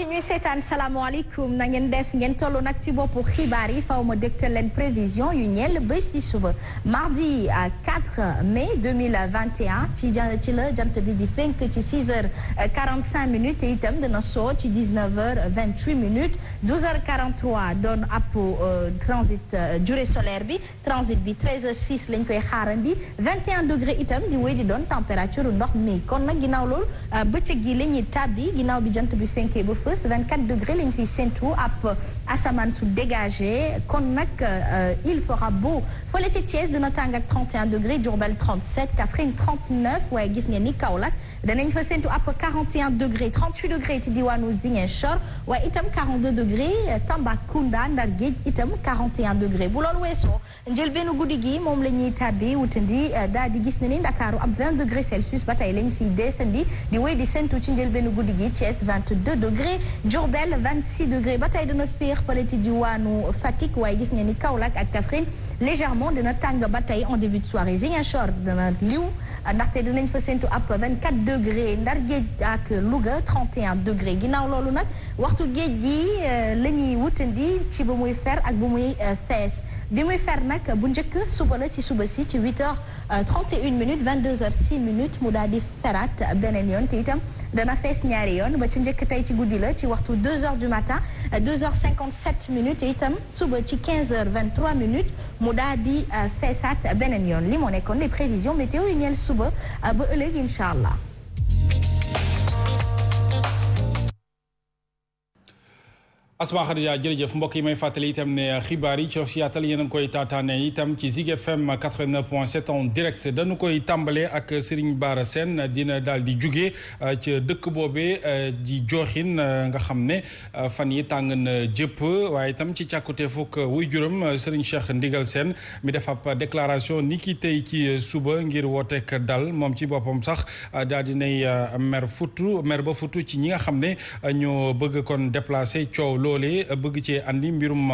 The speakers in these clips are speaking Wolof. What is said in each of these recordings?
yi ñuy seetaan salaamaaleykum na ngeen def ngeen toll nag ci boppu xibaar yi faw ma dégtal leen prévision yu ñeel ba si suba mardi 4 mai 2021 ci la jant bi di fenk ci 6h45 minutes te itam dina soo ci 19h28 minutes 12h43 doon ab transit durée solaire bi transit bi 13h06 lañ koy xaarandi 21 degré itam di wéy di doon température ndox mi kon nag ginnaaw loolu bëccëg gi la ñuy tàbbi ginnaaw bi jant bi fenkee ba fës 24 degré lañ fiy séntu ab asamaan su dégagé kon nag il fera beau fële ci Thiès dina tàng ak 31 degré Diourbel 37 Kaffrine 39 waaye gis ngeen ni Kaolack danañ fa séntu ab 41 degré 38 degré ci diwaanu Ziguinchor waaye itam 42 degré Tambacounda Ndar Géej itam 41 degré bu loolu weesoo njëlbeenu guddi gi moom la ñuy tàbbi wutandi daal di gis ne ni Ndakaaru ab 20 degré Celsius ba tey lañ fiy desandi di wéy di séntu ci njëlbeenu guddi gi Thiès 22 degré Diourbel 26 degré ba tey dina féex fële ci diwaanu Fatick waaye gis ngeen ni Kaolack ak Kaffrine légèrement dina tàng ba tey en début de soirée Ziguinchor dina liw ndaxte dinañ fa séntu ab 24 degré Ndar Géej ak Louga 31 degré ginnaaw loolu nag waxtu géej gi la ñuy wutandi ci ba muy fer ak bu muy fees bi muy fer nag bu njëkk suba la ci suba si ci 8h31 minutes 22h06 minutes mu daal di feraat beneen yoon te itam dana fees ñaari yoon ba ci njëkk tey ci guddi la ci waxtu 2h du matin 2h57 minutes te itam suba ci 15h23 minutes mu daal di feesaat beneen yoon li moo nekkoon les prévisions météo yi ñeel suba ba ëllëg incha allah. Asma Khadija jërëjëf mbokk yi may fàttali itam ne xibaar yi ci yaatal yéen a ngi koy taataane itam ci Zik FM 89.7 en direct dañu koy tàmbalee ak Serigne Bara Sène dina daal di jugee ca dëkk boobee di Jooxin nga xam ne fan yi tàng na jëpp waaye itam ci càkkute fukk wuy juróom Serigne Cheikh Ndigal Sène mi def ab déclaration ni ki tey ci suba ngir wooteek dal moom ci boppam sax daal di nay mer ba futu ci ñi nga xam ne ñoo bëgg kon déplacé coow loolee bëgg cee andi mbirum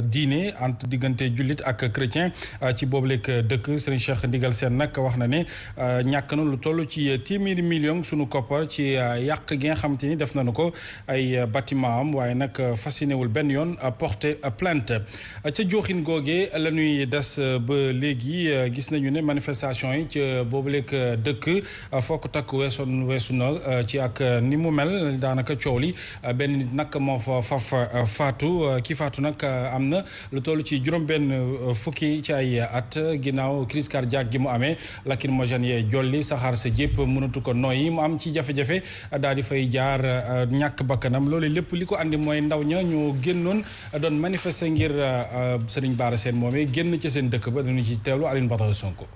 diine entre diggante jullit ak chrétien ci boobuleeg dëkk Serigne Cheikh Ndigal Sène nag wax na ne ñàkk na lu toll ci téeméeri million sunu koppar ci yàq gi nga xam te ni def nañu ko ay bâtiment am waaye nag fascinéwul benn yoon porter plainte ca jooxin googee la ñuy des ba léegi gis nañu ne manifestation yi ca boobuleeg dëkk foo ko takk weesu na ci ak ni mu mel daanaka coow li benn nit nag moo fa faatu ki faatu nag am na lu toll ci juróom-benn fukki ci ay at ginnaaw crise cardiaque gi mu amee lacrymogène yee jolli saxaar sa jépp mënatu ko nooyi mu am ci jafe-jafe daal di fay jaar ñàkk bakkanam loolu lépp li ko andi mooy ndaw ña ñoo génnoon doon manifester ngir Serigne Bara Sène moomee génn ci seen dëkk ba dañu ci teewlu Aline Badara Sonko.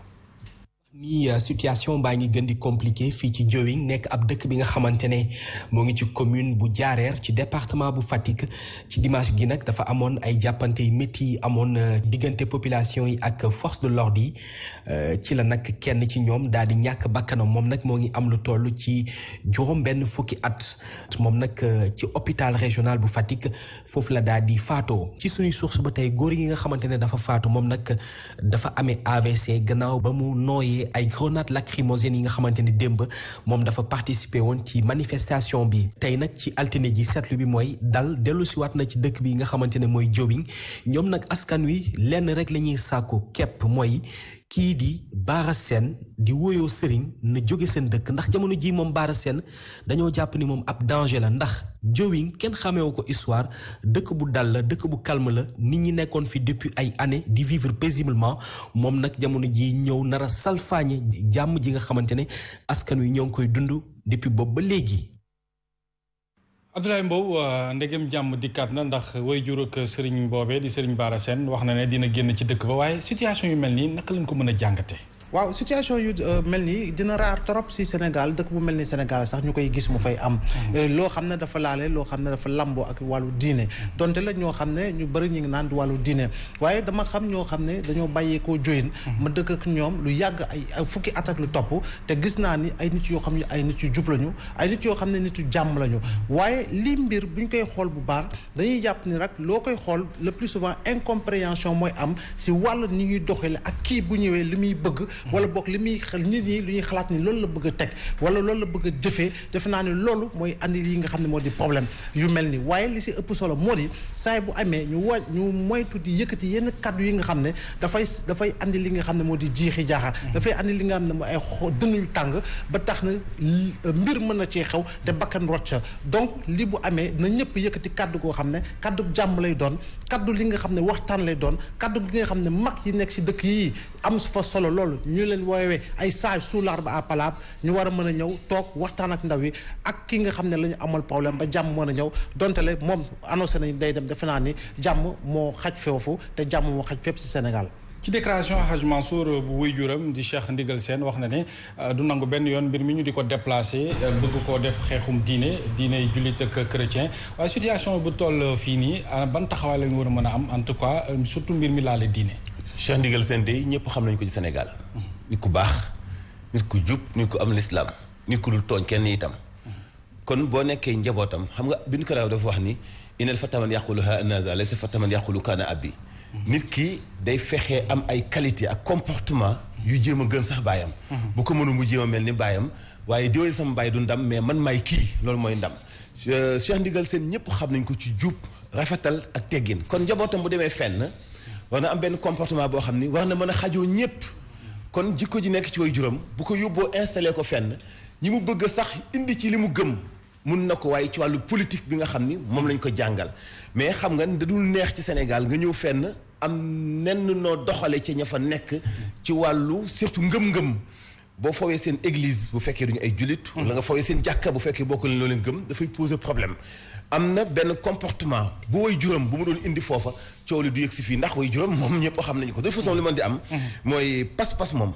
ni situation baa ngi gën di compliqué fii ci Diohine nekk ab dëkk bi nga xamante ne moo ngi ci commune bu Diarère ci département bu Fatick ci dimanche gi nag dafa amoon ay jàppante yu métti yi amoon diggante population yi ak force de l'ordre yi ci la nag kenn ci ñoom daal di ñàkk bakkanam moom nag moo ngi am lu toll ci juróom benn fukki at moom nag ci hôpital régional bu Fatick foofu la daal di faatoo ci suñuy source ba tey góor yi nga xamante ne dafa faatu moom nag dafa amee AVC gannaaw ba mu nooyee ay grenades lacrymogènes yi nga xamante ne démb moom dafa participer woon ci manifestation bi tey nag ci altine ji seetlu bi mooy dal dellu si waat na ci dëkk bi nga xamante ne mooy Diohine ñoom nag askan wi lenn rek la ñuy sàkku képp mooy kii di Bara Sène di woyoo sëriñ na jóge seen dëkk ndax jamono ji moom Bara Sène dañoo jàpp ni moom ab danger la ndax Diohine kenn xameewu ko histoire dëkk bu dal la dëkk bu calme la nit ñi nekkoon fi depuis ay années di vivre paisiblement moom nag jamono ji ñëw nar a salfaañe jàmm ji nga xamante ne askan wi ñoo ngi koy dund depuis boobu ba léegi. Abdoulaye Mbow ndegem jàmm dikkaat na ndax waajur ak Serigne boobee di Serigne Bara Sène wax na ne dina génn ci dëkk ba waaye situation yu mel nii naka lañ ko mën a jàngate waaw situation yu mel nii dina raar trop si Sénégal dëkk bu mel ni Sénégal sax ñu koy gis mu fay am loo xam ne dafa laale loo xam ne dafa lamboo ak wàllu diine donte la ñoo xam ne ñu bëri ñu ngi naan di wàllu diine waaye dama xam ñoo xam ne dañoo bàyyeekoo Diohine ma dëkk ak ñoom lu yàgg ay fukki at ak lu topp te gis naa ni ay nit yoo xam ne ay nit yu jub lañu ay nit yoo xam ne nit yu jàmm lañu waaye lii mbir bu ñu koy xool bu baax dañuy jàpp ni rek loo koy xool le plus souvent incompréhension mooy am si wàllu ni ñuy doxale ak kii bu ñëwee li muy bëgg wala boog li muy nit ñi lu ñuy xalaat ni loolu la bëgg a teg wala loolu la bëgg a jëfee defe naa ne loolu mooy andi yi nga xam ne moo di problème yu mel ni waaye li si ëpp solo moo di saay bu amee ñu moytu di yëkkati yenn kaddu yi nga xam ne dafay andi li nga xam ne moo di jiixi jaaxa dafay andi li nga xam ne moo ay dënn yu tàng ba tax na mbir mën na cee xew te bakkan rocca donc li bu amee na ñëpp yëkkati kaddu goo xam ne kaddu jàmm lay doon kaddu li nga xam ne waxtaan lay doon kaddu gi nga xam ne mag yi nekk si dëkk yi am fa solo loolu ñu leen woowee ay sage sous l'arbre à palabre ñu war a mën a ñëw toog waxtaan ak ndaw yi ak ki nga xam ne la ñu amal problème ba jàmm mën a ñëw donte le moom annoncé nañ day dem defe naa ni jàmm moo xaj foofu te jàmm moo xaj fépp si Sénégal. ci déclaration Hadj Mansour bu waajuram di Cheikh Ndigal Sène wax na ne du nangu benn yoon mbir mi ñu di ko déplacé bëgg koo def xeexum diine jullit ak chrétien waaye situation bu toll fii nii ban taxawaay la ñu war a mën a am en tout cas surtout mbir mi laale diine. Cheikh Ndigal Sène de ñëpp xam nañu ko ci Sénégal. nit ku baax nit ku jub nit ku am lislaam nit ku dul tooñ kenn itam. kon boo nekkee njabootam xam nga bin ko dafa wax ni inal fataman yaqulu ha naza laysa fataman yaqulu kana abbi nit ki day fexe am ay qualité ak comportement yu jéem a gën sax baayam bu ko mënu mu jéem a mel ni baayam waaye diwee sama baay du ndam mais man maay kii loolu mooy ndam Cheikh Ndigal Sène ñëpp xam nañ ko ci jub rafetal ak teggin kon njabootam bu demee fenn war na am benn comportement boo xam ni war na mën a xajoo ñëpp kon jikko ji nekk ci way juram bu ko yóbboo installé ko fenn ñi mu bëgg sax indi ci li mu gëm mun na ko waaye ci wàllu politique bi nga xam ni moom lañ ko jàngal mais xam nga da dul neex ci Sénégal nga ñëw fenn am nenn noo doxale ci ña fa nekk ci wàllu surtout ngëm-ngëm boo fowee seen église bu fekkee duñu ay jullit wala nga fowee seen jàkka bu fekkee bokk leen loo leen gëm dafay poser problème am na benn comportement bu way juram bu mu doon indi foofa coow li du yëg si fii ndax way juram moom ñëpp xam nañu ko de façon li mën di am mooy pas-pas moom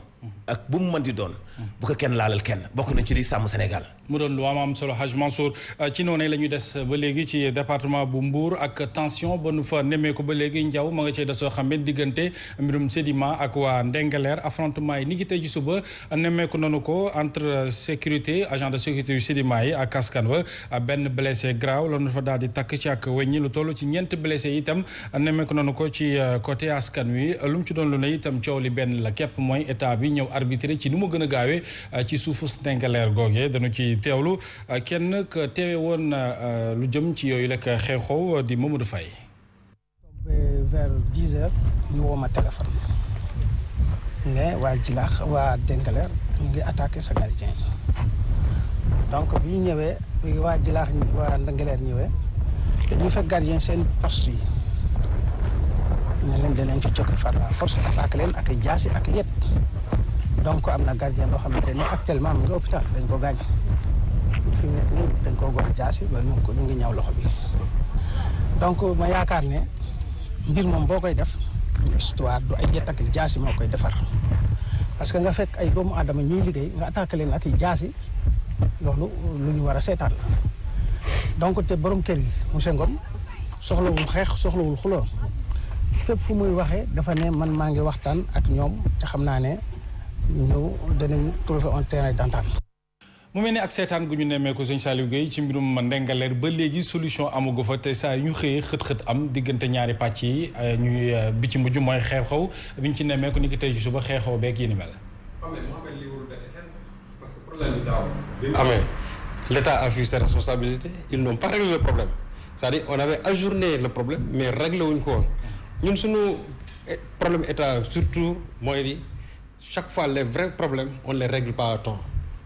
ak bu mu mën di doon bu ko kenn laalal kenn bokk na ci liy sàmm Sénégal mu doon lu am solo Hadj Mansour ci noonu la ñuy des ba léegi ci département bu Mbour ak tension ba nu fa nemmee ko ba léegi njaw ma nga cee desoo xam ne diggante mbirum Sedima ak waa Ndengaleer affrontement yi ni ngi tey ci suba nemmeeku nanu ko entre sécurité agent de sécurité yu Sedima yi ak askan wa benn blessé grave la nu fa daal di takk ci ak weññi lu toll ci ñeent blessé yi itam nemmeeku nanu ko ci côté askan wi lu mu ci doon lu ne itam coow li benn la képp mooy état bi ñëw arbitré ci nu mu gën a gaawee ci suufu Ndengaleer googee dañu ci teewlu kenn ka teewe woon lu jëm ci yooyu lekk xew-xew di Mamadou Faye. vers 10 heures ñu woo ma téléphone ne waa Jilaax waa Ndengaleer ñu ngi attaqué sa gardien donc bi ñu ñëwee bi waa Jilaax waa Ndengaleer ñëwee dañu fekk gardien seen poste yi ne leen danañ fi jóge far la force attaqué leen ak jaasi ak yet donc am na gardien boo xamante ne actuellement mu ngi hôpital dañ ko gaañ fi mu nekk nii dañ koo gor jaasi ba ñu ngi ñaw loxo bi donc ma yaakaar ne mbir moom boo koy def histoire du ay yet ak jaasi moo koy defar parce que nga fekk ay doomu aadama ñuy liggéey nga attaqué leen ak jaasi loolu lu ñu war a seetaan la donc te borom kër gi monsieur Ngom soxlawul xeex soxlawul xuloo fépp fu muy waxee dafa ne man maa ngi waxtaan ak ñoom te xam naa ne ñu danañ trouver un terrain d'entente. mu mel ni ak seetaan gu ñu nemmeeku sëñ Saliou Gueye ci mbirum Ndengaleer ba léegi solution amagu fa te saa yu ñu xëyee xët-xët am diggante ñaari pàcc yi ñuy bi ci mujj mooy xew-xew bi ñu ci nemmeeku ni ki tey ci suba xew-xew beeg yi ni mel. amee l'État a vu ses responsabilités ils n'ont pas réglé le problème c'est-à-dire on avait ajourné le problème mais réglé wuñ ko woon ñun suñu problème État surtout mooy di chaque fois les vrais problèmes on les règle pas à temps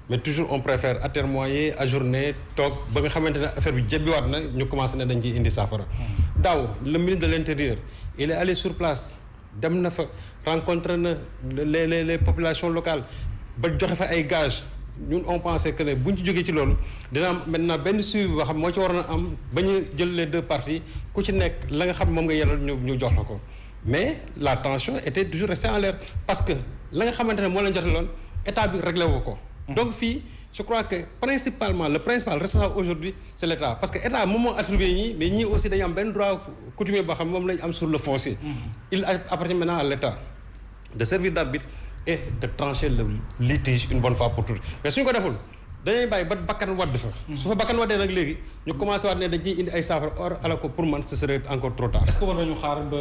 mais toujours on préfère atermoyer ajourner toog ba nga xamante ne affaire bi jébbiwaat na ñu commencé ne dañ ciy indi saafara daaw le ministre de l'Intérieur il est allé sur place dem na fa rencontré na les populations locales ba joxe fa ay gages ñun on pensait que ne bu ñu ci jógee ci loolu dina am maintenant benn suivi boo xam moo ci waroon a am ba ñu jël les deux parties ku ci nekk la nga xam moom nga yellal ñu jox la ko mais la tension était toujours restée en l'air parce que la nga xamante ne moo leen jotaloon état bi réglé wu ko. donc fii je crois que principalement le principal responsable aujourd'hui c'est l'État parce que état moom moo attribué ñii mais ñii aussi dañu am benn droit coutumier boo xam moom lañu am sur le foncier. il appartient maintenant à l'État de servir d'arbitre et de trancher le litige une bonne fois pour toutes mais suñu ko deful dañuy bàyyi ba bakkan wadd fa. su fa bakkan waddee nag léegi ñu commencé waat ne dañ ciy indi ay saafara or ala ko pour man ce serait encore trop tard. est-ce que war nañu xaar ba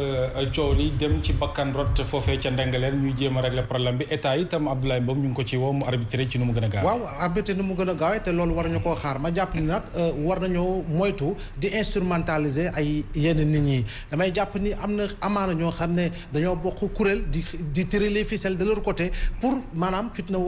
coow li dem ci bakkan rot foofee ca Ndingler ñuy jéem a régler problème bi état itam Abdoulaye Mbow ñu ngi ko ci woo mu arbitré ci nu mu gën a gaawee. waaw arbitré ni mu gën a gaawee te loolu war nañu koo xaar ma jàpp ni nag war nañoo moytu di instrumentaliser ay yenn nit ñi damay jàpp ni am na amaana ñoo xam ne dañoo bokk kuréel di tirer les ficelles de leur côté pour maanaam fitna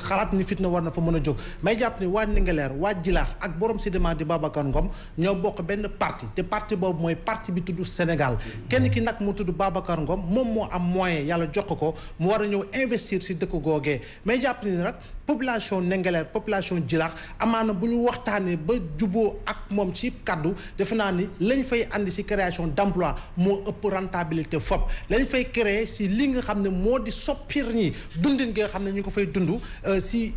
xalaat ni fitna war na fa mën a jóg may jàpp ni waa Ndingler waa Jilaax ak borom Sidima di Babacar Ngom ñoo bokk benn parti te parti boobu mooy parti bi tudd Sénégal kenn ki nag mu tudd Babacar Ngom moom moo am moyen yàlla jox ko mu war a ñëw investir si dëkk googee may jàpp ni nag population Ndingler population Jilaax amaana bu ñu waxtaanee ba juboo ak moom ci kaddu defe naa ni lañ fay andi si création d'emploi moo ëpp rentabilité fop lañ fay créer si li nga xam ne moo di soppir ñi dundin nga xam ne ñu ko fay dund si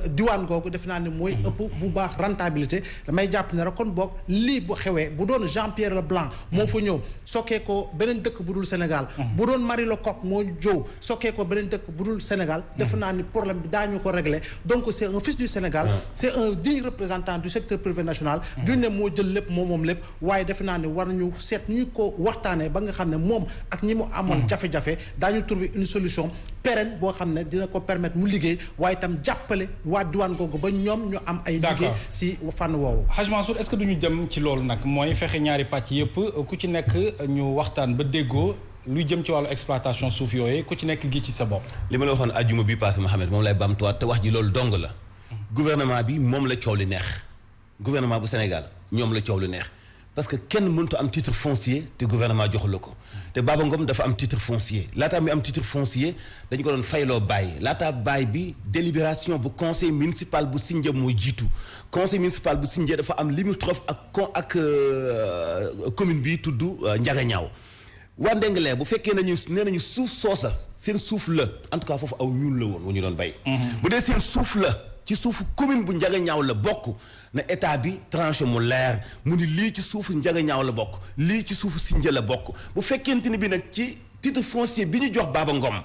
diwaan googu defe naa ne mooy ëpp bu baax rentabilité damay jàpp ne rek kon boog lii bu xewee bu doon Jean-Pierre Leblanc moo fa ñëw sokkee ko beneen dëkk bu dul Sénégal bu doon Marie Lecoq moo jow sokkee ko beneen dëkk bu dul Sénégal defe naa ni problème bi daañu ko régler donc c'est un fils du Sénégal c'est un digne représentant du secteur privé national duñ ne moo jël lépp moom lépp waaye defe naa ne war nañu seet ñu ko waxtaanee ba nga xam ne moom ak ñi mu amoon jafe-jafe daañu trouver une solution pérenne boo xam ne dina ko permettre mu liggéey waaye itam jàppale waa diwaan googu ba ñoom ñu am ay liggéey si fànn woowu Hadj Mansour est-ce que duñu jëm ci loolu nag mooy fexe ñaari pàcc yëpp ku ci nekk ñu waxtaan ba déggoo luy jëm ci wàllu exploitation suuf yooyu ku ci nekk gi ci sa bopp. li ma la waxoon ajjuma bi passé Mohamed moom lay bamtuwaat te wax ji loolu dong la gouvernement bi moom la coow li neex gouvernement bu Sénégal ñoom la coow li neex parce que kenn mënut am titre foncier te gouvernement joxul la ko te Baba Ngom dafa am titre foncier laataa mi am titre foncier dañu ko doon fayloo bàyyi laataa bàyyi bi délibération bu conseil municipal bu Sindia mooy jiitu conseil municipal bu Sindia dafa am limitrophe ak commune bi tudd Ndiaganiao waa Ndingler bu fekkee nee nañu suuf soosa seen suuf la en tout cas foofu aw ñuul la woon wu ñu doon bay bu dee seen suuf la ci suufu commune bu Ndiaganiao la bokk na état bi tranché mu leer mu ni lii ci suufu Ndiaganiao la bokk lii ci suufu Sindia la bokk bu fekkente ni bi nag ci titre foncier bi ñu jox Baba Ngom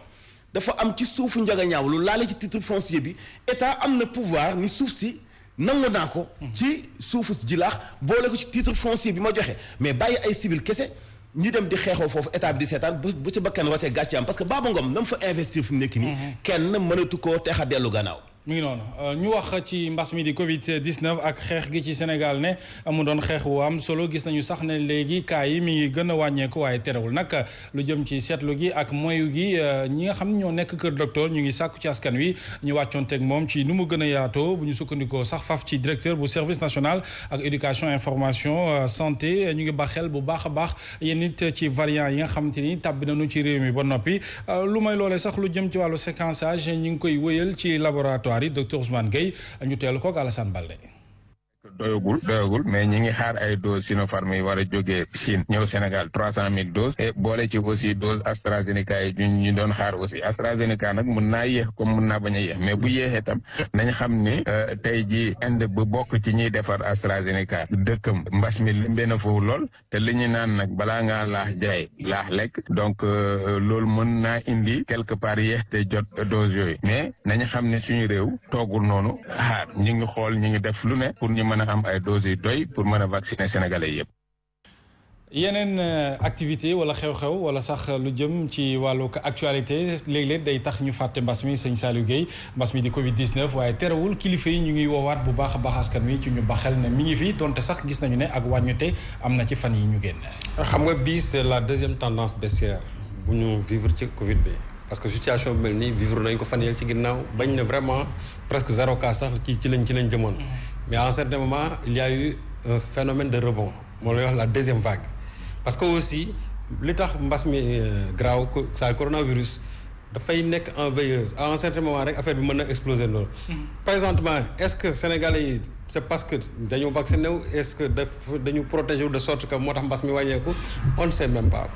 dafa am ci suufu Ndiaganiao lu laale ci titre foncier bi état am na pouvoir ni suuf si nangu naa ko ci suufu Jilaax boole ko ci titre foncier bi ma joxe mais bàyyi ay civil kese ñu dem di xeexoo foofu état bi di seetaan bu ci bakkan watee gàcce am parce que Baba Ngom na mu fa investir fi mu nekk nii kenn mënatu koo teex a dellu gannaaw mi ngi noonu ñu wax ci mbas mi di Covid 19 ak xeex gi ci Sénégal ne mu doon xeex wu am solo gis nañu sax ne léegi cas yi mi ngi gën a wàññeeku waaye terewul nag lu jëm ci seetlu gi ak moyu gi ñi nga xam ne ñoo nekk kër docteur ñu ngi sàkku ci askan wi ñu wàccoonteeg moom ci nu mu gën a yaatoo bu ñu sukkandikoo sax faf ci directeur bu service national ak éducation information santé ñu ngi baxel bu baax a baax yéen it ci variant yi nga xamante ni tàbbi nañu ci réew mi ba noppi lu may loolee sax lu jëm ci wàllu séquençage ñu ngi koy wëyal ci laboratoire docteur Ousmane Gueye ñu teelu ko ak Alassane Balde. doyagul mais ñi ngi xaar ay doses Sinopharm yi war a jógee Chine ñëw Sénégal 300,000 doses et boole ci aussi dose AstraZeneca yi ñu doon xaar aussi AstraZeneca nag mun naa yéex comme mun naa bañ a yéex mais bu yéexee tam nañ xam ni tey ji Inde bu bokk ci ñiy defar AstraZeneca dëkkam mbas mi lëmbee na foofu lool te li ñu naan nag balaa ngaa laax jaay laax lekk donc loolu mën naa indi quelque part yéex te jot dose yooyu mais nañ xam ne suñu réew toogul noonu xaar ñi ngi xool ñi ngi def lu ne pour ñu mën a am ay doses yu doy pour mën a vacciner sénégalais yëpp. yeneen activité wala xew-xew wala sax lu jëm ci wàllu actualité léeg-léeg day tax ñu fàtte mbas mi sëñ Saliou Guèye mbas mi di Covid 19 waaye terewul kilifa yi ñu ngi woowaat bu baax a baax askan wi ci ñu baxel ne mi ngi fi donte sax gis nañu ne ak wàññute am na ci fan yi ñu génn. xam nga bii c'est la deuxième tendance baissière bu ñu vivre ci Covid bi parce que situation bi mel nii vivre nañ ko fan yii ci ginnaaw bañ na vraiment presque 0 cas sax ci lañ jëmoon. mais à un certain moment il y a eu un phénomène de rebond moo lay wax la deuxième vague parce que aussi li tax mbas mi graaw sa coronavirus dafay nekk en veilleuse à un certain moment rek affaire bi mën na exploser loolu. présentement est-ce que Sénégalais yi c'est parce que dañu vacciné wu est-ce que dañu protégé wu de sorte que moo tax mbas mi wàññeeku on ne sait même pas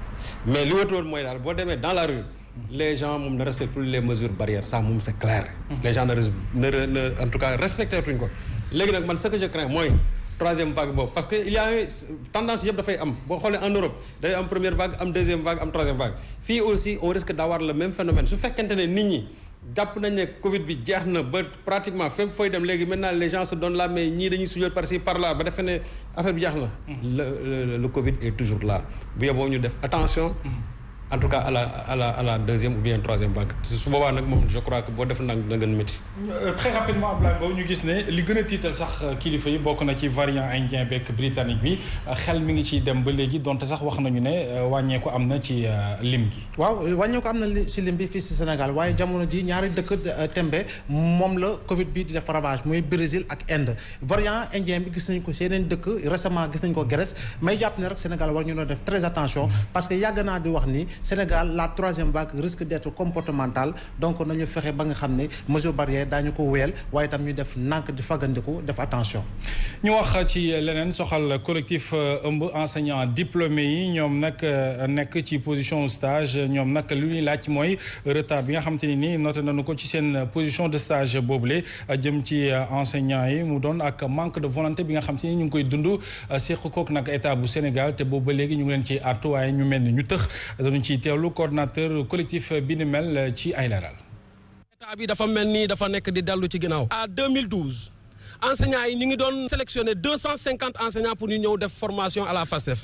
mais li wëtu woon mooy daal boo demee dans la rue les gens moom ne respectent plus les mesures barrières ça moom c'est clair. les gens ne en tout cas respecté tuñ ko. léegi nag man ce que je crains mooy troisième vague boobu parce que il y a tendance yëpp dafay am boo xoolee en Europe day am première vague am deuxième vague am troisième vague fii aussi on risque d'avoir le même phénomène su fekkente ne nit ñi jàpp nañ ne Covid bi jeex na ba pratiquement fépp fooy dem léegi maintenant les gens se donnent la main ñii dañuy sujjoot par ci par là ba defe ne affaire bi jeex na. le Covid est toujours là bu yeboo ñu def attention. en tout cas à la deuxième ou bien troisième vague su boobaa nag moom je crois que boo def nag dina gën métti. très rapidement Abdoulaye Mbow ñu gis ne li gën a tiital sax kilifa yi bokk na ci variant indien beeg britannique bi xel mi ngi ciy dem ba léegi donte sax wax nañu ne wàññeeku am na ci lim gi. waaw wàññeeku am na ci lim bi fii ci Sénégal waaye jamono ji ñaari dëkk tembe moom la Covid bi di def ravage muy Brésil ak Inde variant indien bi gis nañ ko ci yeneen dëkk récemment gis nañ ko Grèce may jàpp ne rek Sénégal war ñu doon def très attention parce que yàgg naa di wax ni. Sénégal la troisième vague risque d'être comportementale donc nañu fexe ba nga xam ne mesure barrière daañu ko wéyal waaye itam ñu def nànk di fagandiku def attention. ñu wax ci leneen soxal collectif ëmb enseignant diplômé yi ñoom nag nekk ci position stage ñoom nag lu ñuy laaj mooy retard bi nga xam te ni nii noté nañu ko ci seen position de stage boobule jëm ci enseignant yi mu doon ak manque de volonté bi nga xam te ni ñu ngi koy dund seq kook nag état bu Sénégal te boobu ba léegi ñu ngi leen ci artu waaye ñu mel ni ñu tëx dañu ciy teewlu coordinateur collectif bi ni mel ci ay leeral. état bi dafa mel ni dafa nekk di dellu ci ginnaaw. à 2012 enseignants yi ñu ngi doon sélectionné 250 enseignants pour ñu ñëw def formation à la FASTEF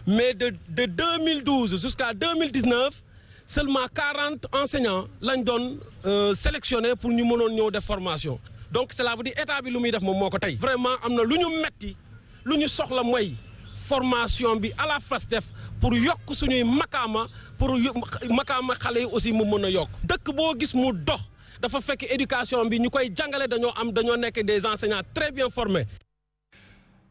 mais de 2012 jusqu'à 2019 seulement 40 enseignants lañ doon sélectionné pour ñu mënoon ñëw def formation donc cela veut dire état bi lu muy def moom moo ko tey. vraiment am na lu ñu metti lu ñu soxla mooy formation bi à la FASTEF pour yokk suñuy makaama pour makaama xale yi aussi mu mën a yokk. dëkk boo gis mu dox dafa fekk éducation bi ñu koy jàngale dañoo nekk des enseignants très bien formés.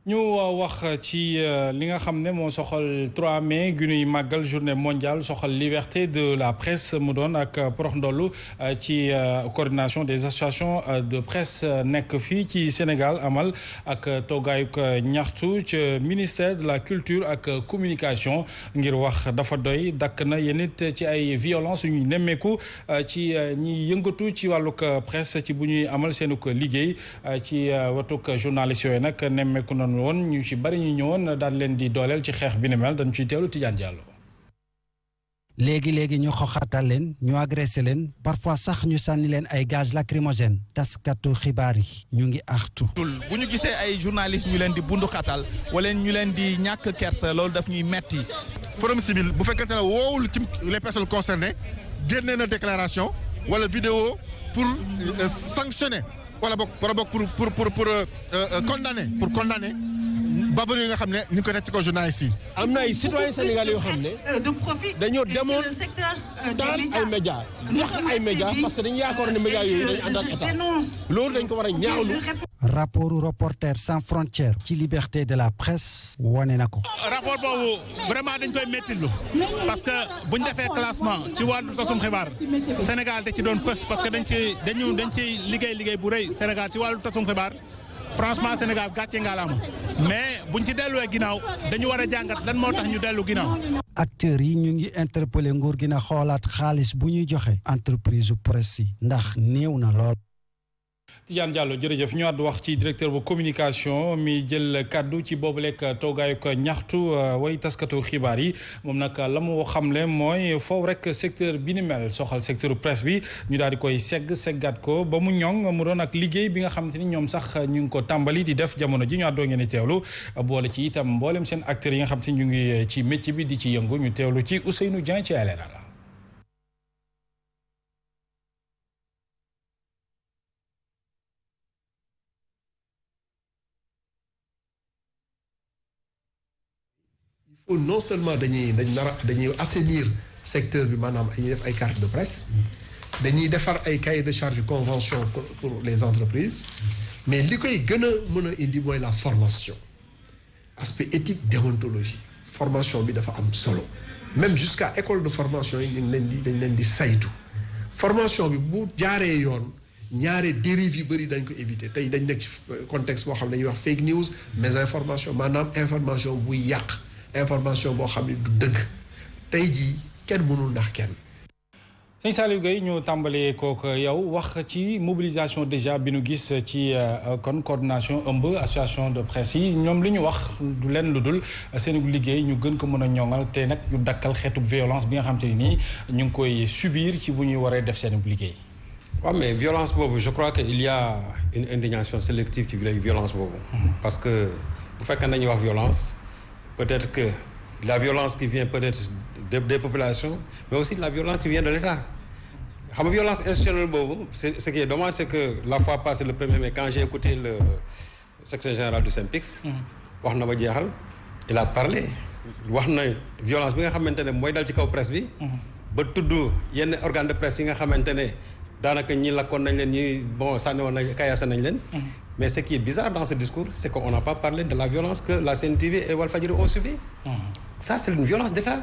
ñu wax ci li nga xam ne moo soxal 3 mai gi ñuy màggal journée mondiale soxal liberté de la presse mu doon ak porox ndollu ci coordination des associations de presse nekk fii ci Sénégal amal ak toogaayuk ñaxtu ci ministère de la culture ak communication ngir wax dafa doy dakk na yéen it ci ay violence yu ñuy nemmeeku ci ñiy yëngatu ci wàllug presse ci bu ñuy amal seenuk liggéey ci watuk journalistes yooyu nag nemmeeku noonu woon ñu ci bari ñu ñëwoon daal leen di dooleel ci xeex bi ni mel dañ ciy teewlu Tidiane Diallo. léegi ñu xoxatal leen ñu agressé leen parfois sax ñu sànni leen ay gaz lacrymogène taskatu xibaar yi ñu ngi artu. bu ñu gisee ay journalistes ñu leen di bundu xatal wala ñu leen di ñàkk kersa loolu daf ñuy metti. Forum Civil bu fekkente ne woowul ci les personnes concernées génne na déclaration wala vidéo pour sanctionner wala boog pour condamner bavure yi nga xam ne ñu ngi ko teg ci kaw journalistes yi. am na ay citoyens sénégalais yoo xam ne dañoo demoon taal ay médias yàq ay médias parce que dañu yaakaar ne médias yooyu dañu ànd ak état loolu dañ ko war a ñaawlu. rapportu Reporters sans frontières ci liberté de la presse wane na ko. rapport boobu vraiment dañ koy méttilu parce que buñ defee classement ci wàllu tasum xibaar Sénégal da ci doon fës parce que dañ ci liggéey bu rëy Sénégal ci wàllu tasum xibaar franchement Sénégal gàcce ngalaama mais buñ ci delluwee ginnaaw dañu war a jàngat lan moo tax ñu dellu ginnaaw. acteurs yi ñu ngi interpellé nguur gi na xoolaat xaalis bu ñuy joxe entreprise presse yi ndax néew na lool. Tidiane Diallo jërëjëf ñu àddu wax ci directeur bu communication mi jël kaddu ci boobu lekk toogaayu ko ñaxtu way taskatu xibaar yi moom nag la mu xamle mooy foofu rek secteur bi ni mel soxal secteur presse bi ñu daal di koy seggaat ko ba mu ñoŋ mu doon ak liggéey bi nga xamante ni ñoom sax ñu ngi ko tàmbali di def jamono ji ñu àddoo ngeen di teewlu boole ci itam mboolem seen acteurs yi nga xam te ñu ngi ci métier bi di ci yëngu ñu teewlu ci Ousseynou Dieng ci leeral. non seulement dañuy assainir secteur bi maanaam dañuy def ay carte de presse dañuy defar ay cahier de charge convention pour les entreprises mais li koy gën a mën a indi mooy la formation aspect éthique déontologie formation bi dafa am solo même jusqu'à école de formation yi dañ leen di saytu formation bi bu jaaree yoon ñaare dérive yu bëri dañ ko éviter tey dañ nekk ci contexte boo xam ne dañuy wax fake news mésinformation maanaam information buy yàq information boo xam ne du dëgg tey jii kenn mënul ndax kenn. sëñ Saliou Gueye ñu tàmbalee kook yow wax ci mobilisation déjà bi nu gis ci kon coordination ëmb association de presse yi ñoom li ñu wax du leen lu dul seen liggéey ñu gën ko mën a ñoŋal te nag ñu dakkal xeetu violence bi nga xam te ni ñu ngi koy subir ci bu ñuy waree def seen liggéey. waaw mais violence boobu je crois que il y a une indignation sélective ci violence boobu. parce que bu fekkee nañuy wax violence peut-être que la violence qui vient peut-être des populations mais aussi la violence qui vient de l'État. xam nga violence institutionnelle boobu ce qui est dommage c'est que la fois passée le 1er mai quand j'ai écouté le secrétaire général du SYNPICS wax na ba jeexal il a parlé wax na violence bi nga xamante ne mooy dal ci kaw presse bi ba tudd yenn organe de presse yi nga xamante ne daanaka ñi lakkoon nañ leen ñi bon sànni woon nañ kayaasa nañ leen mais ce qui est bizarre dans ce discours c'est qu'on n'a pas parlé de la violence que la Sen TV et Walfadjri ont subi ça c'est une violence d'État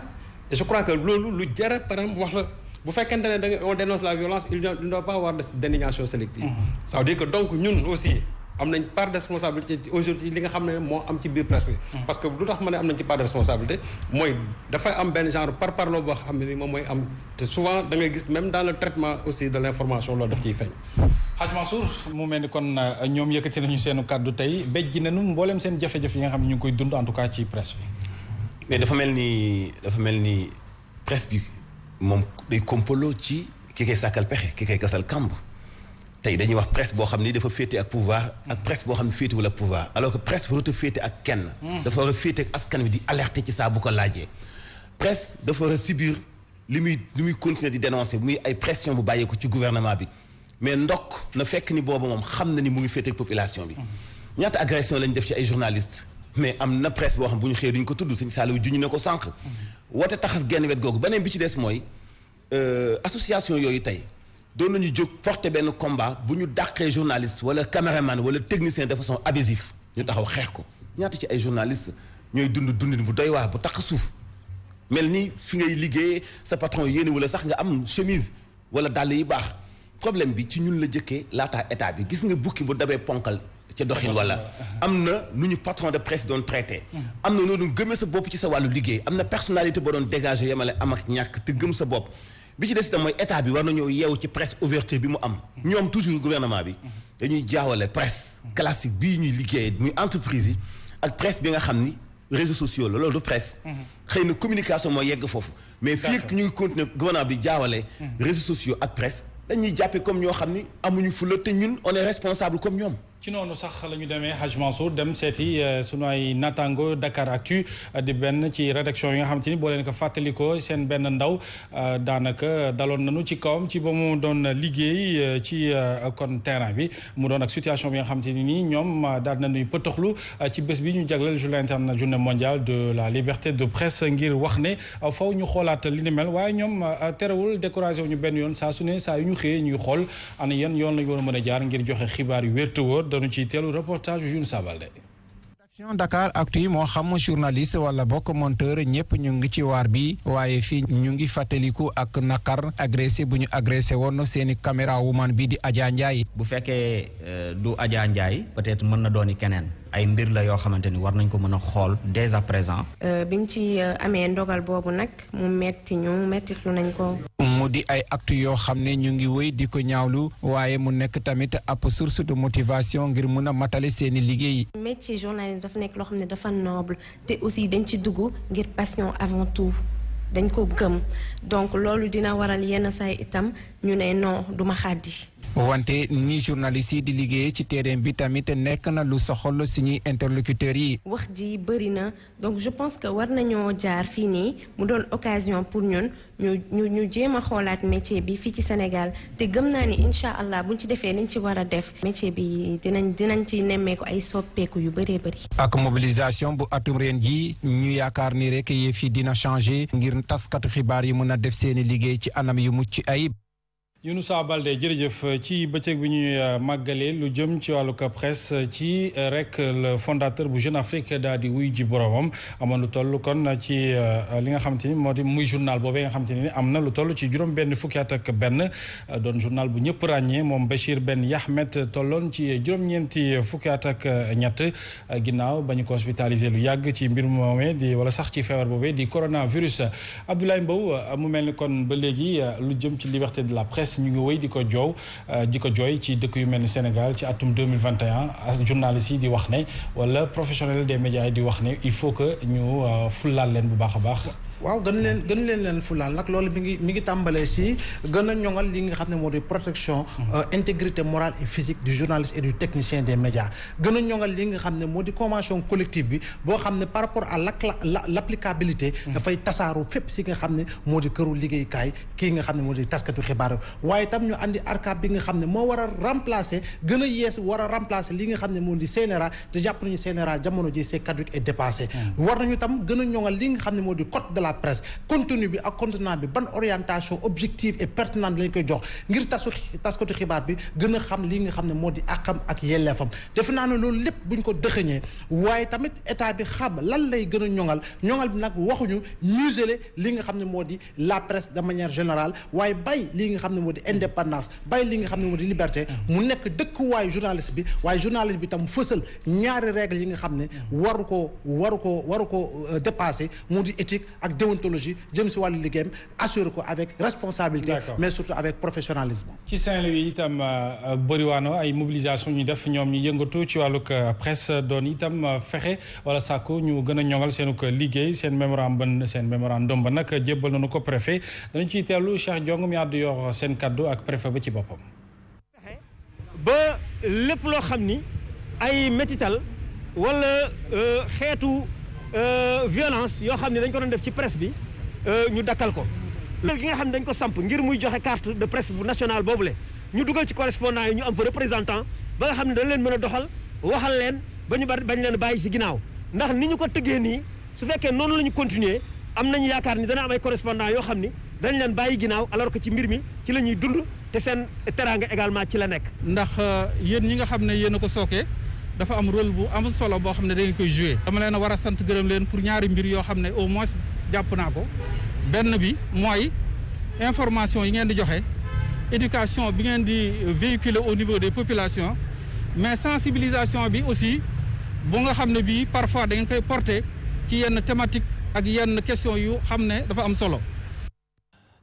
et je crois que loolu lu jara par exemple wax la bu fekkente ne da on dénonce la violence il ne doit pas avoir d'indignation sélective ça veut dire que donc ñun aussi am nañ part de responsabilité aujourd'hui li nga xam ne moo am ci biir presse bi parce que lu tax ma ne am nañ ci part de responsabilité mooy dafay am benn genre parparloo boo xam ne moom mooy am te souvent da ngay gis même dans le traitement aussi de l'information loolu daf ciy feeñ. Hadj Mansour mu mel ni kon ñoom yëkkati nañu seenu kàddu tey béjji nañu mboolem seen jafe-jafe yi nga xam ne ñu ngi koy dund en tout cas ci presse bi. mais dafa mel ni presse bi moom day kompaloo ci ki koy sàkkal pexe ki koy gasal kamb. tey dañuy wax presse boo xam ni dafa féete ak pouvoir ak presse boo xam ne féetewul ak pouvoir alors que presse warut a féete ak kenn. dafa war a féete ak askan wi di alerter ci saa bu ko laajee. presse dafa war a subir li muy continuer di dénoncer muy ay pression bu bàyyeeku ci gouvernement bi mais ndokk na fekk ni boobu moom xam na ni mu ngi féete ak population bi. ñaata agression lañ def ci ay journalistes mais am na presse boo xam bu ñu xëyee duñ ko tudd Sëñ Saliou juñu ne ko sànq. woote taxas genn wet googu beneen bi ci des mooy association yooyu tey. doon nañu jóg porter benn combat bu ñu dàqee journaliste wala caméraman wala technicien de façon abusive ñu taxaw xeex ko ñaata ci ay journaliste ñooy dundin bu doy waar bu tax suuf mel ni fi ngay liggéeyee sa patron yéene wala sax nga am chemise wala dàll yi baax problème bi ci ñun la jëkkee laataa état bi gis nga bukki bu dabee ponkal ca doxin wala am na nu ñu patron de presse doon traité am na noonu gëmee sa bopp ci sa wàllu liggéey am na personnalité boo doon dégager yemale am ak ñàkk te gëm sa bopp bi ci des itam mooy état bi war nañoo yeewu ci presse ouverture bi mu am ñoom toujours gouvernement bi dañuy jaawale presse classique bii ñuy liggéeyee muy entreprise yi ak presse bi nga xam ni réseaux sociaux la loolu du presse xëy na communication mooy yegg foofu mais fii ñu ngi continuer gouvernement bi jaawale réseaux sociaux ak presse dañuy jàppe comme ñoo xam ni amuñu fula te ñun on est responsable comme ñoom ci noonu sax la ñu demee Hadj Mansour dem seeti sunu ay natango Dakar Actu di benn ci rédaction yi nga xamante ni boo leen ko fàttalikoo seen benn ndaw daanaka daloon nañu ci kawam ci ba mu doon liggéey ci kon terrain bi mu doon ak situation bi nga xamante ni nii ñoom daal nañuy pëtoxlu ci bés bi ñu jagleel journée mondiale de la liberté de presse ngir wax ne faw ñu xoolaat li ni mel waaye ñoom terewul découragé wu ñu benn yoon saa su ne saa yu ñu xëyee ñuy xool ana yan yoon lañu war a mën a jaar ngir joxe xibaar yu wér te wóor dañu ci teelu reportage yu Younoussa Baldé. rédaction Dakar Actu moo xam journaliste wala bokk monteur ñëpp ñu ngi ci waar bi waaye fii ñu ngi fàttaliku ak nakar agressé bu ñu agressé woon seeni caméra woman bi di Adja Ndiaye. bu fekkee du Adja Ndiaye peut-être mën na dooni keneen ay mbir la yoo xamante ni war nañ ko mën a xool dès à présent. bi mu ci amee ndogal boobu nag mu metti nañ ko. mu di ay actes yoo xam ne ñu ngi wéy di ko ñaawlu waaye mu nekk tamit ab source de motivation ngir mën a matale seeni liggéey. métier journaliste dafa nekk loo xam ne dafa noble te aussi dañ ci dugg ngir passion avant tout dañ ko gëm donc loolu dina waral yenn saa itam ñu ne non duma xàddi. wante ni journaliste yi di liggéey ci terrain bi tamit nekk na lu soxal suñuy interlocuteurs yi. wax ji bëri na donc je pense que war nañoo jaar fii nii mu doon occasion pour ñun ñu jéem a xoolaat métier bi fii ci Sénégal te gëm naa ni incha allah buñ ci defee liñ ci war a def métier bi dinañ ci nemmeeku ay soppeeku yu bëree bëri. ak mobilisation bu atum ren ji ñu yaakaar ni rek yëf yi dina changer ngir taskatu xibaar yi mën a def seeni liggéey ci anam yu mucc ayib. Younoussa Baldé jërëjëf ci bëccëg bi ñuy màggalee lu jëm ci wàllu presse ci rek le fondateur bu Jeune Afrique daal di wuy ji boromam amoon lu toll kon ci li nga xamante ni moo di muy journal boobee nga xamante ni am na lu toll ci juróom benn fukki at ak benn doon journal bu ñëpp ràññee moom Béchir Ben Yahmed tolloon ci juróom-ñeenti fukki at ak ñett ginnaaw ba ñu ko hospitalisé lu yàgg ci mbir moomee di wala sax ci feebar boobee di coronavirus. Abdoulaye Mbow mu mel ni kon ba léegi lu jëm ci liberté de la presse ñu ngi wéy di ko jooy ci dëkk yu mel ni Sénégal ci atum 2021 as journalistes yi di wax ne wala professionnel des médias yi di wax ne il faut que ñu fullaal leen bu baax a baax waaw gën leen fulaal nag loolu mi ngi tàmbalee si gën a ñoŋal li nga xam ne moo di protection intégrité morale et physique du journaliste et du technicien des médias gën a ñoŋal li nga xam ne moo di convention collective bi boo xam ne par rapport à l'applicabilité dafay tasaaru fépp si nga xam ne moo di këru liggéeykaay kii nga xam ne moo di taskatu xibaar waaye itam ñu andi ARCAP bi nga xam ne moo war a remplacer gën a yees war a remplacer li nga xam ne moo di CNRA te jàpp nañu CNRA jamono ji c'est caduc et dépassé war nañu tam gën a ñoŋal li nga xam ne moo di code de la presse contenu bi ak contenant bi ban orientation objective et pertinente lañ koy jox ngir taskatu xibaar bi gën a xam li nga xam ne moo di àqam ak yelleefam defe naa ne loolu lépp buñ ko dëxëñee waaye tamit état bi xam lan lay gën a ñoŋal bi nag waxuñu museler li nga xam ne moo di la presse de manière générale waaye bay li nga xam ne moo di indépendance bay li nga xam ne moo di liberté mu nekk dëkkuwaayu journaliste bi waaye journaliste bi tam fësal ñaari règles yi nga xam ne waru ko dépasser mu di éthique ak déontologie jëm si wàllu liggéeyam assurer ko avec responsabilité mais surtout avec professionnalisme. ci Saint-Louis itam bëriwaano ay mobilisation ñu def ñoom ñu yëngatu ci wàllug presse doon itam fexe wala sàkku ñu gën a ñoŋal seenu ko liggéey seen mémorandum ba nag jébbal nañu ko préfet dañu ciy teelu Cheikh Diong mi àddu yor seen kaddu ak préfet ba ci boppam. ba lépp loo xam ni ay métital wala xeetu violence yoo xam ne dañ ko doon def ci presse bi ñu dakkal ko. loolu gi nga xam ne dañ ko samp ngir muy joxe carte de presse bu nationale boobule ñu dugal ci correspondant yi ñu am fa représentant ba nga xam ne dañ leen mën a doxal waxal leen ba ñu bañ leen bàyyi si ginnaaw ndax ni ñu ko tëggee nii su fekkee noonu la ñu continuer am nañu yaakaar ni dana am ay correspondant yoo xam ni dañ leen bàyyi ginnaaw alors que ci mbir mi ci la ñuy dund te seen teraanga également ci la nekk. ndax yéen ñi nga xam ne yéen a ko sookee dafa am rôle bu am solo boo xam ne da ngeen koy jouer. dama leen a war a sant gërëm leen pour ñaari mbir yoo xam ne au moins jàpp naa ko benn bi mooy information yi ngeen di joxe éducation bi ngeen di véhiculer au niveau des populations mais sensibilisation bi aussi bu nga xam ne bii parfois da ngeen koy porter ci yenn thématique ak yenn question yu xam ne dafa am solo.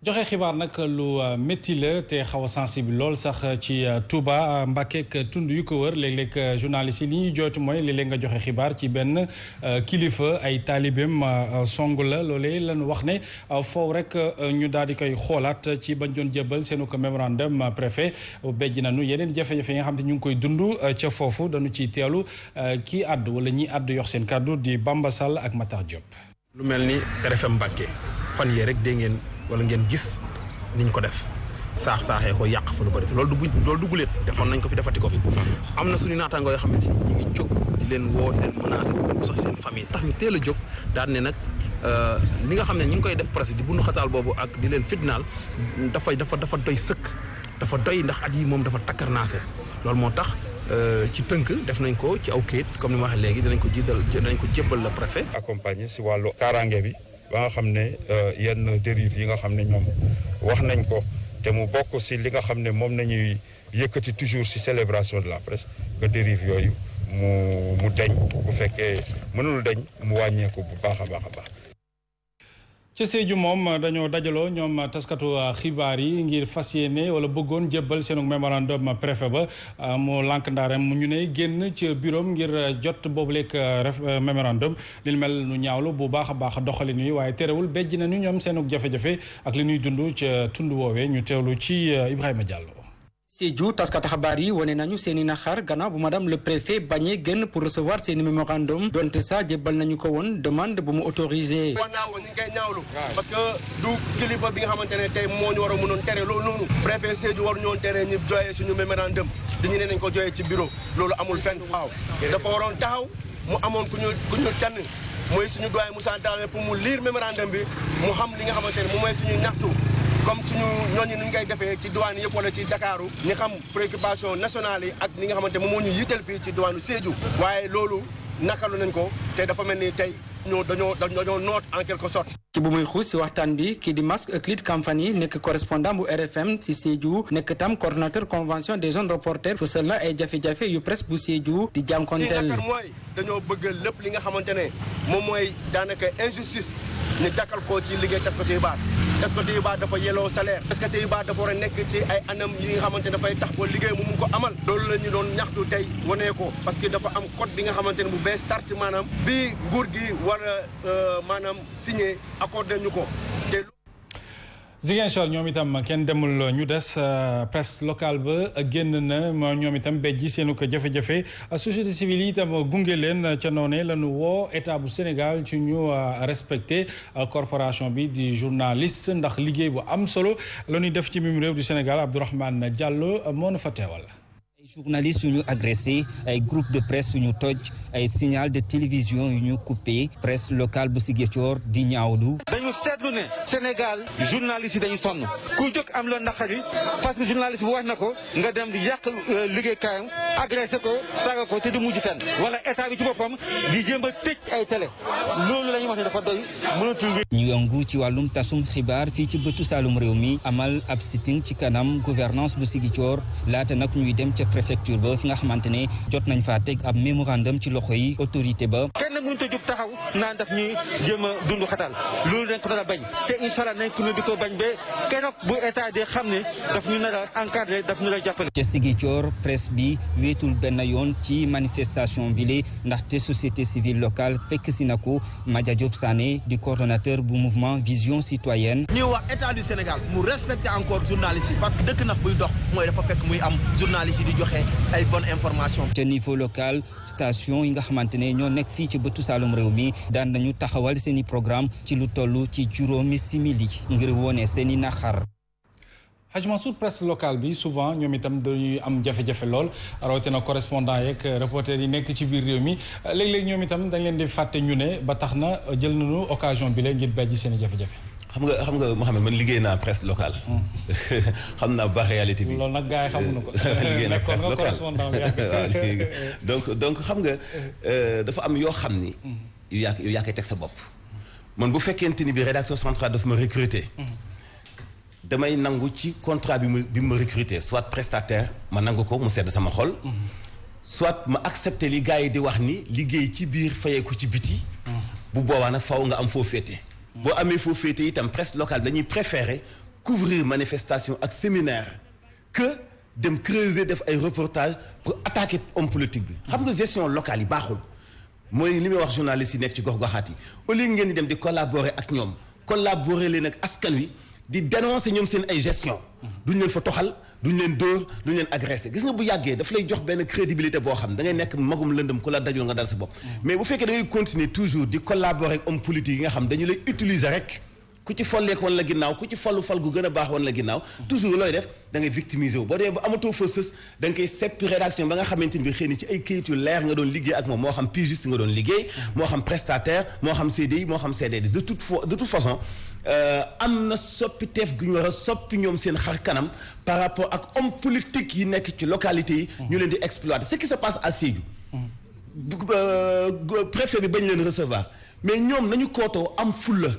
joxe xibaar nag lu métti la te xaw a sensible lool sax ci Touba Mbacké ak tund yu ko wër léeg-léeg journaliste yi li ñuy jooytu mooy léeg-léeg nga joxe xibaar ci benn kilifa ay taalibeem song la loolee lañu wax ne foofu rek ñu daal di koy xoolaat ci bañ doon jëbal seenu ko mémorandum préfet bejj nañu yeneen jafe-jafe yi nga xam te ñu ngi koy dund ca foofu dañu ciy teelu kii àddu wala ñi àddu yox seen kàddu di Bamba Sall ak Matar Diop. lu mel ni RFM Mbacké fan yee rek dégg ngeen wala ngeen gis niñ ko def saaxee ko yàq fa lu bëri te loolu dugguleet defoon nañ ko fi defati ko fi am na suñu naataangoo yoo xam ne si ñu ngi jóg di leen woo di leen menacer bu sax seen famille tax ñu teel a jóg daan ne nag li nga xam ne ñu ngi koy def presque di bundu xataal boobu ak di leen fitnaal dafa doy sëkk dafa doy ndax at yi moom dafa takkarnaase loolu moo tax ci tënk def nañ ko ci aw kayit comme ni ma waxee léegi dinañ ko jébbal le préfet accompagner si wàllu kaaraange bi ba nga xam ne yenn dérive yi nga xam ne ñoom wax nañ ko te mu bokk si li nga xam ne moom nañuy yëkkati toujours si célébration de la presse que dérive yooyu mu deñ bu fekkee mënul deñ mu wàññeeku bu baax a baax a baax. ca Sédhiou moom dañoo dajaloo ñoom taskatu xibaar yi ngir fas yéene wala bëggoon jébbal seenu mémorandum préfet ba mu lànk ndaarem mu ñu ne génn ci bureau ngir jot boobu lekk mémorandum li mel nu ñaawlu bu baax a baax doxalin wi waaye terewul bejj nañu ñoom seenu jafe-jafe ak li ñuy dund ca tund woowee ñu teewlu ci Ibrahima Diallo. Sédhiou taskatu xabaar yi wane nañu seeni naxar gannaaw bu madame le préfet bañee génn pour recevoir seeni mémorandum donte sax jébbal nañu ko woon demande bu mu autorisé. wax naa woon ñu ngi koy ñaawlu parce que du kilifa bi nga xamante ne tey moo ñu war a mënoon tere loolu noonu préfet Sédhiou waru ñoon tere ñu joyee suñu mémorandum dañu ne nañ ko joyee ci bureau loolu amul fenn. waaw dafa waroon taxaw mu amoon ku ñu tànn mooy suñu doyen Moussa Dramé pour mu lire mémorandum bi mu xam li nga xamante ne moom mooy suñu ñaxtu. comme suñu ñooñu nu ñu koy defee ci douane yëpp wala ci Dakaru ñu xam préoccupation nationale yi ak li nga xamante moom moo ñu yitteel fii ci douane Sédhiou waaye loolu nakalu nañ ko te dafa mel ni tey dañoo noot en quelque sorte. ci bu muy xuus si waxtaan bi kii di Masque Euclide Kamfani nekk correspondant bu RFM si Sédhiou nekk tam coordonnateur convention des jeunes reporters fësal na ay jafe-jafe yu presse bu Sédhiou di jànkonteel. li mooy dañoo bëgg lépp li nga xamante ne moom mooy daanaka injustice ñu dakkal ko ci liggéey taskatu xibaar est-ce que Téba dafa yelloo salaire est-ce que Téba dafa war a nekk ci ay anam yi nga xamante ne dafay tax ba liggéey mu mun ko amal loolu la ñu doon ñaxtu tey wanee ko parce que dafa am code bi nga xamante ne bu bees sart maanaam bi nguur gi war a maanaam signé accordé ñu ko te Ziguinchor ñoom itam kenn demul ñu des presse locale ba génn na ñoom itam béjji seenu ko jafe-jafe société civile yi itam gunge leen ca noone lañu woo état bu Sénégal ci ñu respecté corporation bi di journaliste ndax liggéey bu am solo la ñuy def ci mim réew du Sénégal Abdourahmane Diallo moo na fa teewal. ay journalistes suñu agressé ay groupe de presse suñu toj ay signal de télévision yu ñu coupé presse locale bu Ziguinchor di ñaawlu. dañu seetlu ne Sénégal journalistes yi dañu sonn ku jóg am loo naqari parce que journaliste bu wax na ko nga dem di yàq liggéeykaayam agressé ko saaga ko te du mujj fenn wala état bi ci boppam di jéem a tëj ay télé loolu la ñuy wax ne dafa doy mënatul. ñu yëngu ci wàllum tasum xibaar fii ci bëtu Saalum réew mi amal ab sitting ci kanam gouvernance bu Ziguinchor laata nag ñuy dem ca préfecture ba fi nga xamante ne jot nañ faa teg ab mémorandum ci loxo yi autorité ba. kenn mënut a jóg taxaw naan daf ñuy jéem a dund xatal loolu dañ ko nar a bañ te incha allah nañ ko di ko bañ ba keroog bu état de xam ne daf ñu nar a encadré daf ñu la jàppale. ca Ziguinchor presse bi wéetul benn yoon ci manifestation bi la ndaxte société civile locale fekk si na ko Madia Diop Sané di coordonnateur bu mouvement vision citoyenne. ñuy wax état du Sénégal mu respecté encore journalistes yi parce que dëkk nag buy dox mooy dafa fekk muy am journalistes yi di joxe ay bonne information. ca niveau local station yi nga xamante ne ñoo nekk fii ci bëtu Saalum réew mi daan nañu taxawal seen i programme ci lu toll ci juróomi simili ngir wone seen i naxar. Hadj Mansour presse locale bi souvent ñoom itam dañuy am jafe-jafe lool rawatina correspondant yeeg reporter yi nekk ci biir réew mi léeg-léeg ñoom itam dañ leen di fàtte ñu ne ba tax na jël nañu occasion bi la ngir bejji seen i jafe-jafe. xam nga Mouhamed man liggéey naa presse locale. xam naa baax réalité bi. loolu nag gars yi xamuñu ko. liggéey naa presse locale waaw donc xam nga dafa am yoo xam ni. yow yaa koy teg sa bopp. man bu fekkente ni bi rédaction centrale daf ma recruter. damay nangu ci contrat bi ma recruter soit prestataire ma nangu ko mu sedd sama xol. soit ma accepter li gars yi di wax ni liggéey ci biir fayeeku ci biti. bu boobaa nag faw nga am foo féete. boo amee foo féete itam presse locale dañuy préférer couvrir manifestation ak séminaire que dem creuser def ay reportage pour attaquer homme politique bi. xam nga gestion locale yi baaxul mooy li may wax journalistes yi nekk ci gox-goxaat yi au lieu ngeen di dem di collaborer ak ñoom collaborer leen ak askan wi di dénoncer ñoom seen ay gestion duñ leen fa toxal duñ leen dóor duñ leen agressé gis nga bu yàggee daf lay jox benn crédibilité boo xam da ngay nekk magum lëndëm ku la dajul nga dal sa bopp mais bu fekkee da ngay continuer toujours di collaborer ak homme politique yi nga xam dañu lay utiliser rek ku ci folleek wan la ginnaaw ku ci fallu fal gu gën a baax wan la ginnaaw toujours looy def da ngay victimiser wu boo dee ba amatoo fa sës da nga koy seppi rédaction ba nga xamante ni bi xëy na ci ay këyit yu leer nga doon liggéey ak moom moo xam pigiste nga doon liggéey moo xam prestataire moo xam CDI moo xam CDD de toute façon am na soppiteef gu ñu war a soppi ñoom seen xar kanam par rapport ak homme politique yi nekk ci localité yi ñu leen di exploiter ce qui se passe à Sédhiou préfet bi bañ leen recevoir mais ñoom nañu kootoo am fulla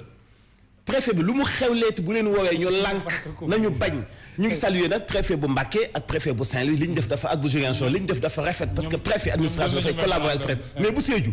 préfet bi lu mu xewleeti bu leen woowee ñu lànk nañu bañ ñu ngi saluer nag préfet bu Mbacké ak préfet bu Saint-Louis li ñu def dafa ak bu Ziguinchor li ñu def dafa rafet parce que préfet administration dafay collaborer ak presse mais bu Sédhiou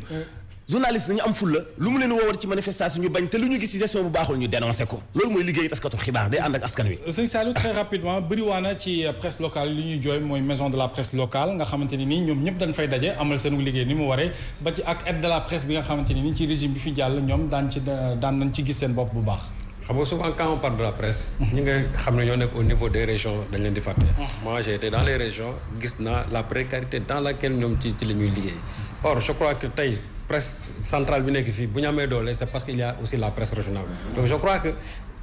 journaliste dañu am fulla lu mu leen woowal ci manifestation ñu bañ te lu ñu gis ci gestion bu baaxul ñu dénoncé ko loolu mooy liggéey taskatu xibaar day ànd ak askan wi. sëñ Saliou très rapidement bëriwaana ci presse locale li ñuy jooy mooy maison de la presse locale nga xamante ni nii ñoom ñëpp dañ fay daje amal seen liggéey ni mu waree ba ci ak aide de la presse bi nga xamante ni nii ci régime bi fi jàll ñoom daan nañ ci gis seen bopp bu baax. xam nga souvent quand on parle de la presse. ñi nga xam ne ñoo nekk au niveau des régions dañ leen di fàtte. moi j'ai été dans les régions gis naa la précarité dans laquelle ñoom ci la ñuy liggéey or je crois que tey. presse centrale bi nekk fii bu ñu amee doole c'est parce qu'il y a aussi la presse régionale donc je crois que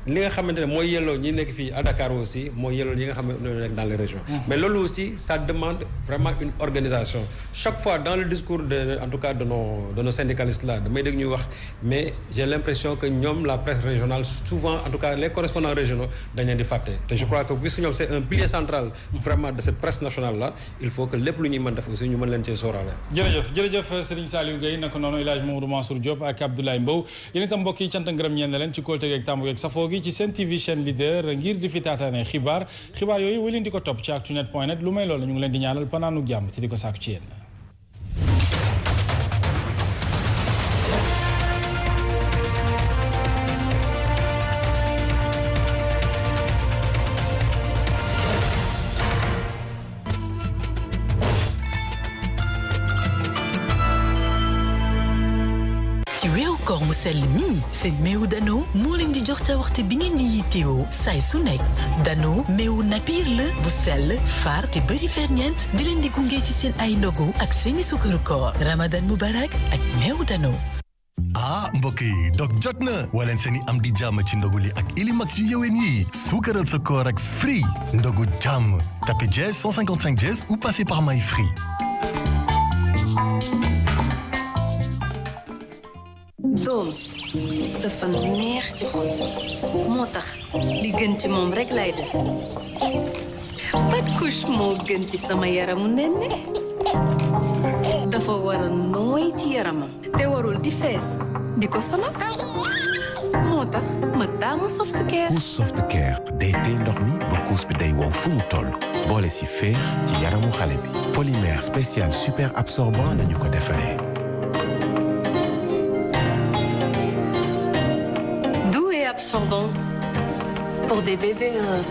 li nga xamante ne mooy yelloo ñi nekk fii à Dakar aussi mooy yelloo ñi nga xam ne ñoo nekk dans les régions mais loolu aussi ça demande vraiment une organisation chaque fois dans le discours en tout cas de nos syndicalistes là damay dégg ñuy wax mais j'ai l'impression que ñoom la presse régionale souvent en tout cas les correspondants régionaux dañ leen di fàtte te je crois que puisque ñoom c'est un pilier central vraiment de cette presse nationale là il faut que lépp lu ñuy mën def aussi ñu mën leen cee sóoraale. jërëjëf Serigne Saliou Gueye naka noonu El Hadj Mamadou Mansour Diop ak Abdoulaye Mbow yéen itam mbokk yi cant ngërëm ñeen na leen ci kóolute geeg tàmbu geeg safoo gi ci Sen TV chaîne leader ngir di fi taataane xibaar yooyu wëleen di ko topp ci actunet.net lu may loolu ñu ngi leen di ñaanal panaanu jàmm te di ko sàkku ci yéen ci weeru koor mu sell mi seen meewu Dano moo leen di jox ca waxte bi ngeen di yittewoo saay su nekk Dano meewu nag piir la bu sell far te bëri ferñeent di leen di gunge ci seen ay ndogu ak seeni sukkaru koor Ramadan Mubarak ak meewu Dano. mbokk yi dog jot na waleen seeni am di jàmm ci ndogu li ak Ilimax yu yeween yi suukaral sa koor ak Free ndogu jàmm tapez dièse 155 dièse ou passez par My Free. doom dafa neex ci xol moo tax li gën ci moom rek lay def pat couche moo gën ci sama yaramu nenne dafa war a nooy ci yaramam te warul di fees di ko sonal moo tax ma taamu Softcare. Couche Softcare day tey ndox mi ba couche bi day wow fu mu toll boole si féex ci yaramu xale bi polymère spécial super absorbant lañu ko defaree. Doux et absorbant pour des bébés heureux.